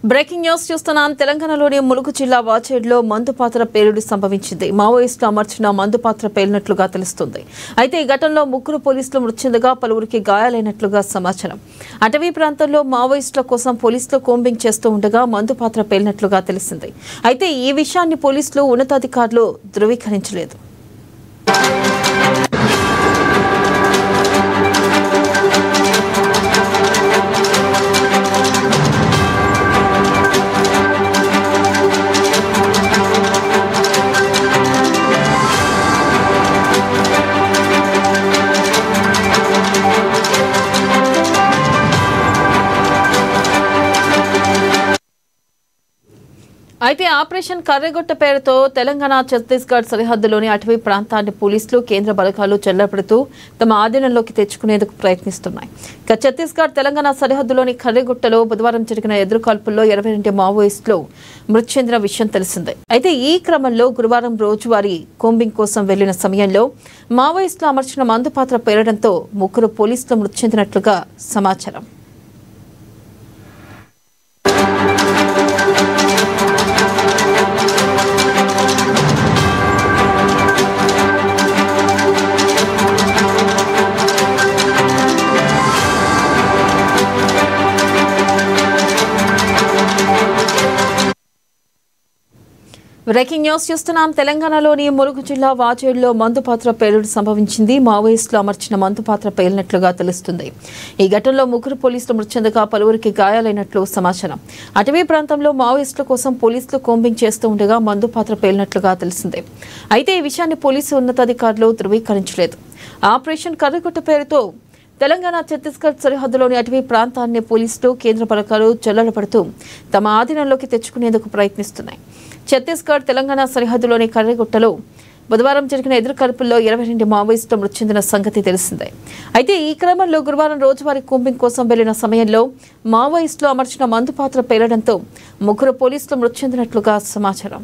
Breaking news చూస్తున్నాం. తెలంగాణలోని ములుగు జిల్లా వాచేడ్లో మందుపాత్ర పేలుడు సంభవించింది. మావోయిస్టులు అమర్చిన మందుపాత్ర పేలినట్లుగా తెలుస్తుంది. అయితే ఈ ఘటనలో 3 పోలీసులు మృతి చెందగా పలువురికి గాయాలైనట్లుగా సమాచారం. అటవీ ప్రాంతంలో మావోయిస్టుల కోసం పోలీసులు కోంబింగ్ చేస్తూ ఉండగా మందుపాత్ర పేలినట్లుగా తెలిసింది. అయితే ఈ విషయాన్ని పోలీసులు ఉన్నతాధికారులు ధృవీకరించలేదు. అయితే ఆపరేషన్ కర్రెగొట్ట పేరుతో తెలంగాణ ఛత్తీస్గఢ్ సరిహద్దులోని అటవీ ప్రాంతాన్ని పోలీసులు కేంద్ర బలగాలు చెల్లపెడుతూ తమ ఆధీనంలోకి తెచ్చుకునేందుకు ప్రయత్నిస్తున్నాయి. ఇక ఛత్తీస్గఢ్ తెలంగాణ సరిహద్దులోని కర్రెగొట్టలో బుధవారం జరిగిన ఎదురుకాల్పుల్లో 22 మావోయిస్టులు మృతి చెందిన విషయం తెలిసిందే. అయితే ఈ క్రమంలో గురువారం రోజువారీ కోంబింగ్ కోసం వెళ్లిన సమయంలో మావోయిస్టులు అమర్చిన మందుపాత్ర పేలడంతో 3 పోలీసులు మృతి చెందినట్లుగా సమాచారం. బ్రేకింగ్ న్యూస్ చూస్తున్నాం. తెలంగాణలోని ములుగు జిల్లా వాచేడ్లో మందుపాత్ర పేలుడు సంభవించింది. మావోయిస్టులు అమర్చిన మందుపాత్ర పేలినట్లుగా తెలుస్తుంది. ఈ ఘటనలో 3 పోలీసులు మృతి చెందగా పలువురికి గాయాలైనట్లు సమాచారం. అటవీ ప్రాంతంలో మావోయిస్టుల కోసం పోలీసులు కోంబింగ్ చేస్తూ ఉండగా మందుపాత్ర పేలినట్లుగా తెలిసింది. అయితే ఈ విషయాన్ని పోలీసు ఉన్నతాధికారులు ధృవీకరించలేదు. ఆపరేషన్ కర్రెగొట్ట పేరుతో తెలంగాణ ఛత్తీస్గఢ్ సరిహద్దులోని అటవీ ప్రాంతాన్ని పోలీసులు కేంద్ర బలగాలు చెల్లడపడుతూ తమ ఆధీనంలోకి తెచ్చుకునేందుకు ప్రయత్నిస్తున్నాయి. ఛత్తీస్గఢ్ తెలంగాణ సరిహద్దులోని కర్రెగుట్టలో బుధవారం జరిగిన ఎదురుకాల్పుల్లో 22 మావోయిస్టులు మృతి చెందిన సంగతి తెలిసిందే. అయితే ఈ క్రమంలో గురువారం రోజువారీ కోంబింగ్ కోసం వెళ్లిన సమయంలో మావోయిస్టులు అమర్చిన మందుపాత్ర పేలడంతో 3 పోలీసులు మృతి చెందినట్లుగా సమాచారం.